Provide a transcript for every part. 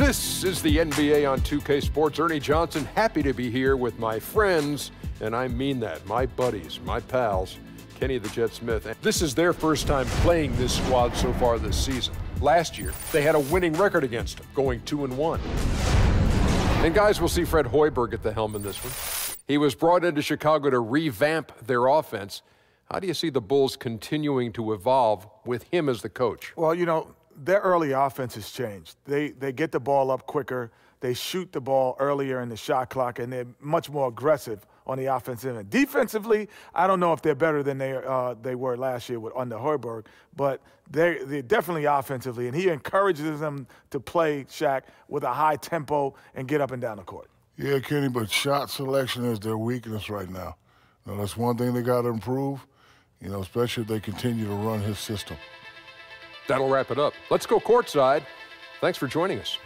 This is the NBA on 2K Sports. Ernie Johnson, happy to be here with my friends, and I mean that, my buddies, my pals, Kenny the Jet Smith. And this is their first time playing this squad so far this season. Last year, they had a winning record against them, going 2-1. And guys, we'll see Fred Hoiberg at the helm in this one. He was brought into Chicago to revamp their offense. How do you see the Bulls continuing to evolve with him as the coach? Well, you know, their early offense has changed. They get the ball up quicker. They shoot the ball earlier in the shot clock, and they're much more aggressive on the offensive end. Defensively, I don't know if they're better than they were last year under Hoiberg, but they're definitely offensively, and he encourages them to play, Shaq, with a high tempo and get up and down the court. Yeah, Kenny, but shot selection is their weakness right now. You know, that's one thing they got to improve, you know, especially if they continue to run his system. That'll wrap it up. Let's go courtside. Thanks for joining us.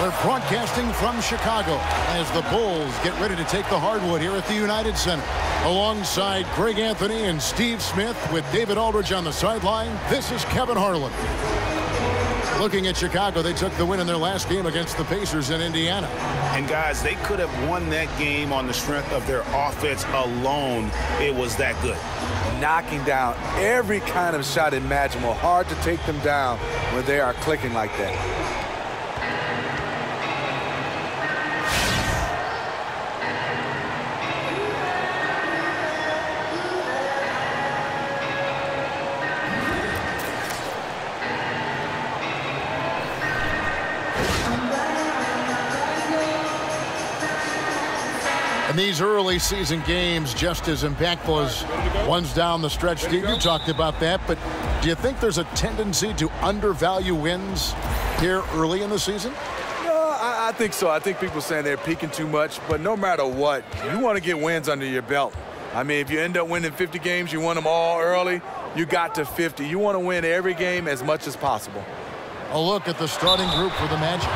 We're broadcasting from Chicago as the Bulls get ready to take the hardwood here at the United Center. Alongside Greg Anthony and Steve Smith with David Aldridge on the sideline, this is Kevin Harlan. Looking at Chicago, they took the win in their last game against the Pacers in Indiana. And guys, they could have won that game on the strength of their offense alone. It was that good. Knocking down every kind of shot imaginable. Hard to take them down when they are clicking like that. And these early season games just as impactful as ones down the stretch. Steve, you talked about that, but do you think there's a tendency to undervalue wins here early in the season? I think so. I think people are saying they're peaking too much, but no matter what, you want to get wins under your belt. I mean, if you end up winning 50 games, you won them all early, you got to 50. You want to win every game as much as possible. A look at the starting group for the Magic.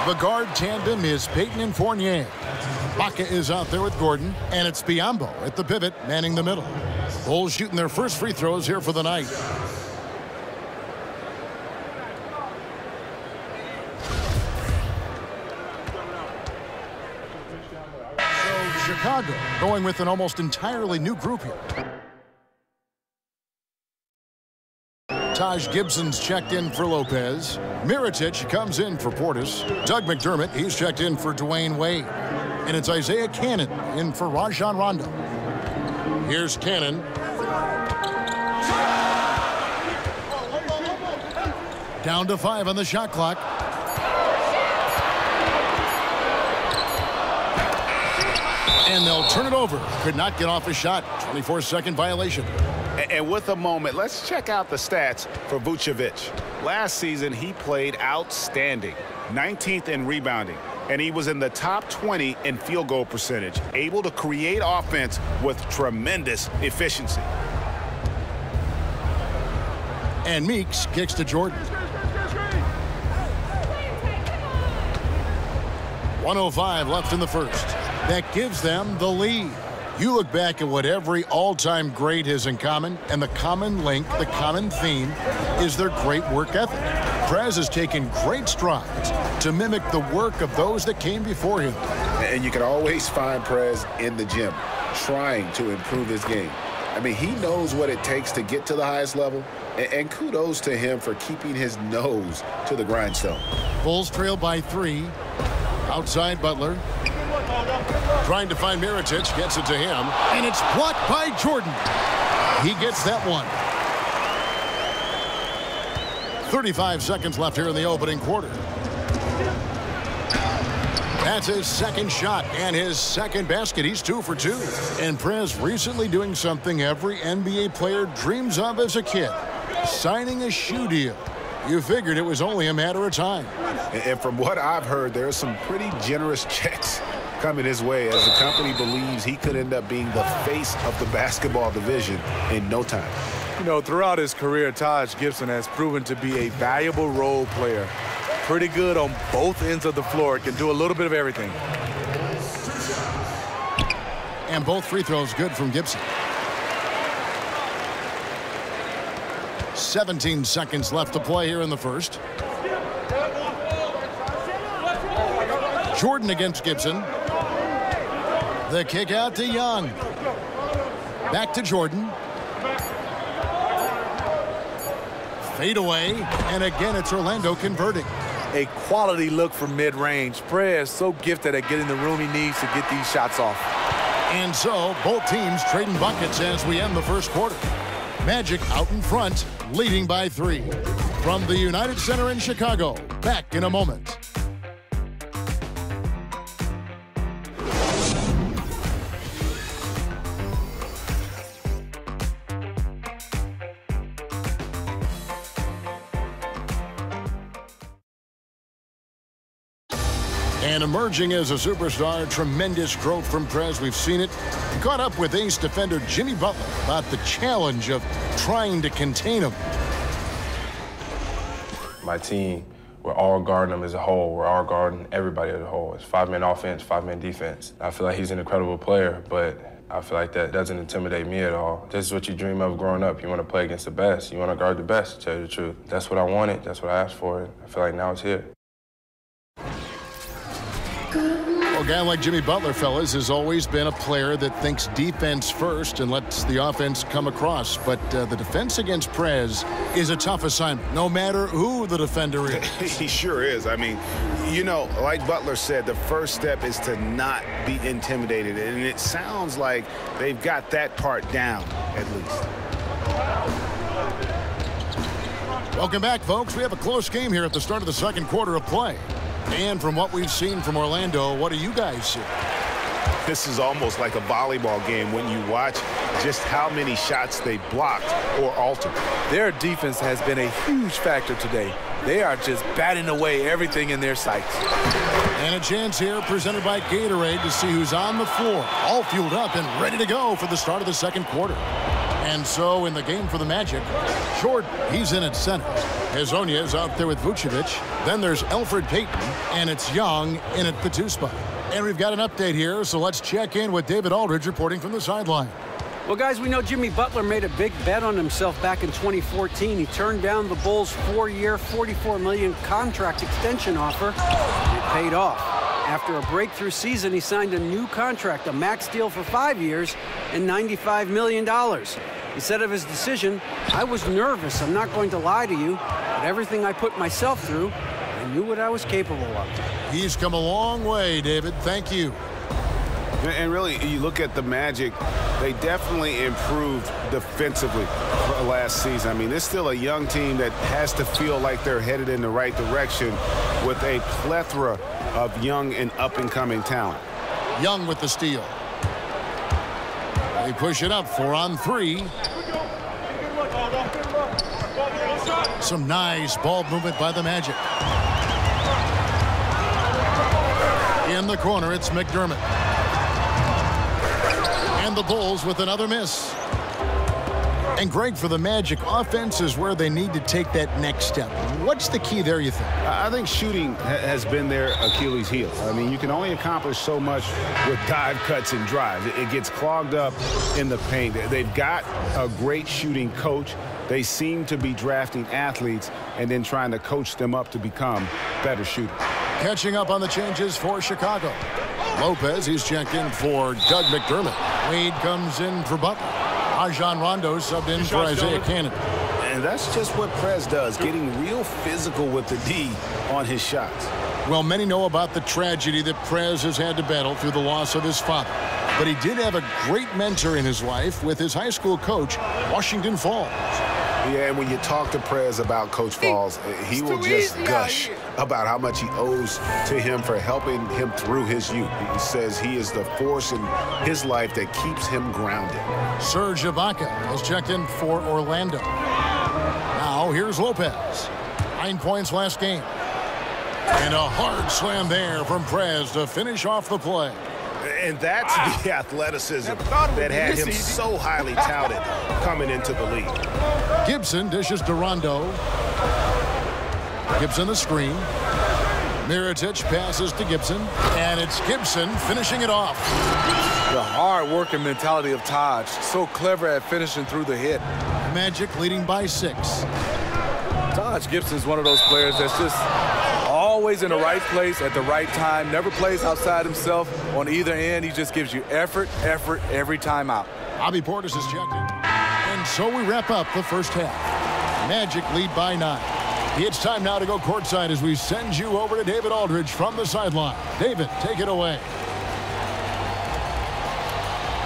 The guard tandem is Payton and Fournier. Baca is out there with Gordon, and it's Biyombo at the pivot, manning the middle. Bulls shooting their first free throws here for the night. So Chicago going with an almost entirely new group here. Taj Gibson's checked in for Lopez. Mirotic comes in for Portis. Doug McDermott, he's checked in for Dwayne Wade. And it's Isaiah Cannon in for Rajon Rondo. Here's Cannon. Down to 5 on the shot clock. And they'll turn it over. Could not get off a shot. 24-second violation. And with a moment, let's check out the stats for Vucevic. Last season, he played outstanding. 19th in rebounding. And he was in the top 20 in field goal percentage, able to create offense with tremendous efficiency. And Meeks kicks to Jordan. 1:05 left in the first. That gives them the lead. You look back at what every all-time great has in common, and the common link, the common theme, is their great work ethic. Prez has taken great strides to mimic the work of those that came before him. And you can always find Prez in the gym, trying to improve his game. I mean, he knows what it takes to get to the highest level, and kudos to him for keeping his nose to the grindstone. Bulls trail by 3. Outside Butler. Trying to find Mirotic, gets it to him, and it's blocked by Jordan. He gets that one. 35 seconds left here in the opening quarter. That's his second shot and his second basket. He's 2 for 2. And Prez recently doing something every NBA player dreams of as a kid, signing a shoe deal. You figured it was only a matter of time. And from what I've heard, there are some pretty generous checks coming his way as the company believes he could end up being the face of the basketball division in no time. You know, throughout his career, Taj Gibson has proven to be a valuable role player. Pretty good on both ends of the floor. Can do a little bit of everything. And both free throws good from Gibson. 17 seconds left to play here in the first. Jordan against Gibson. The kick out to Young. Back to Jordan. Fade away, and again it's Orlando converting. A quality look from mid-range. Prez so gifted at getting the room he needs to get these shots off. And so both teams trading buckets as we end the first quarter. Magic out in front, leading by 3. From the United Center in Chicago, back in a moment. And emerging as a superstar, tremendous growth from Prez. We've seen it. He caught up with ace defender Jimmy Butler about the challenge of trying to contain him. My team, we're all guarding him as a whole. We're all guarding everybody as a whole. It's 5-man offense, 5-man defense. I feel like he's an incredible player, but I feel like that doesn't intimidate me at all. This is what you dream of growing up. You want to play against the best. You want to guard the best, to tell you the truth. That's what I wanted. That's what I asked for. I feel like now it's here. A guy like Jimmy Butler, fellas, has always been a player that thinks defense first and lets the offense come across. But the defense against Prez is a tough assignment, no matter who the defender is. He sure is. I mean, you know, like Butler said, the first step is to not be intimidated. And it sounds like they've got that part down, at least. Welcome back, folks. We have a close game here at the start of the second quarter of play. And from what we've seen from Orlando, what do you guys see? This is almost like a volleyball game when you watch just how many shots they blocked or altered. Their defense has been a huge factor today. They are just batting away everything in their sights. And a chance here presented by Gatorade to see who's on the floor, all fueled up and ready to go for the start of the second quarter. And so in the game for the Magic, Jordan, he's in at center. Hazonia is out there with Vucevic. Then there's Elfrid Payton, and it's Young in at the 2 spot. And we've got an update here, so let's check in with David Aldridge reporting from the sideline. Well, guys, we know Jimmy Butler made a big bet on himself back in 2014. He turned down the Bulls' 4-year, $44 million contract extension offer. It paid off. After a breakthrough season, he signed a new contract, a max deal for 5 years and $95 million. He said of his decision, "I was nervous, I'm not going to lie to you, but everything I put myself through, I knew what I was capable of." He's come a long way, David. Thank you. And really, you look at the Magic, they definitely improved defensively last season. I mean, it's still a young team that has to feel like they're headed in the right direction with a plethora of young and up-and-coming talent. Young with the steal. They push it up 4 on 3. Some nice ball movement by the Magic. In the corner, it's McDermott. And the Bulls with another miss. And Greg, for the Magic, offense is where they need to take that next step. What's the key there, you think? I think shooting has been their Achilles heel. I mean, you can only accomplish so much with dive, cuts, and drives. It gets clogged up in the paint. They've got a great shooting coach. They seem to be drafting athletes and then trying to coach them up to become better shooters. Catching up on the changes for Chicago. Lopez, he's checked in for Doug McDermott. Wade comes in for Butler. Rajon Rondo subbed in for Isaiah Cannon. And that's just what Prez does, getting real physical with the D on his shots. Well, many know about the tragedy that Prez has had to battle through the loss of his father. But he did have a great mentor in his life with his high school coach, Washington Falls. Yeah, and when you talk to Prez about Coach Falls, he will just gush about how much he owes to him for helping him through his youth. He says he is the force in his life that keeps him grounded. Serge Ibaka has checked in for Orlando. Now here's Lopez. 9 points last game. And a hard slam there from Prez to finish off the play. And that's the athleticism that had him so highly touted coming into the league. Gibson dishes to Rondo. Gibson the screen. Mirotic passes to Gibson, and it's Gibson finishing it off. The hard-working mentality of Taj. So clever at finishing through the hit. Magic leading by 6. Taj Gibson's one of those players that's just always in the right place at the right time, never plays outside himself on either end. He just gives you effort every time out. Bobby Portis is checked in. And so we wrap up the first half. Magic lead by 9. It's time now to go courtside as we send you over to David Aldridge from the sideline. David, take it away.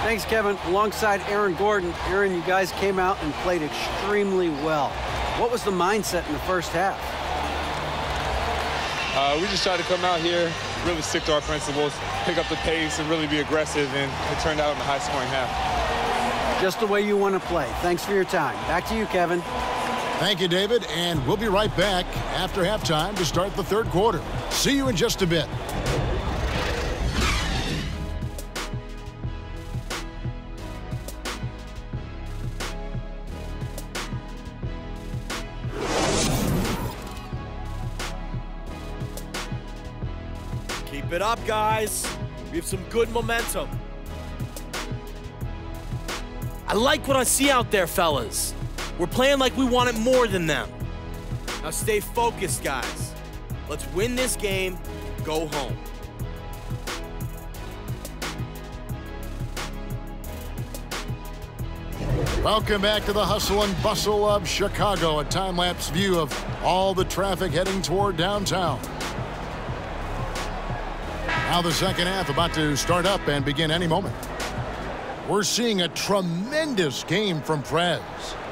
Thanks, Kevin. Alongside Aaron Gordon. Aaron, you guys came out and played extremely well. What was the mindset in the first half? We just tried to come out here, really stick to our principles, pick up the pace, and really be aggressive, and it turned out in a high-scoring half. Just the way you want to play. Thanks for your time. Back to you, Kevin. Thank you, David, and we'll be right back after halftime to start the third quarter. See you in just a bit. Keep it up, guys. We have some good momentum. I like what I see out there, fellas. We're playing like we want it more than them. Now stay focused, guys. Let's win this game, go home. Welcome back to the hustle and bustle of Chicago, a time-lapse view of all the traffic heading toward downtown. Now the second half about to start up and begin any moment. We're seeing a tremendous game from Prez.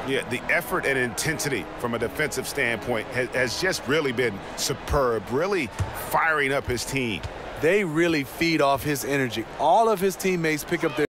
Yeah, the effort and intensity from a defensive standpoint has just really been superb, really firing up his team. They really feed off his energy. All of his teammates pick up their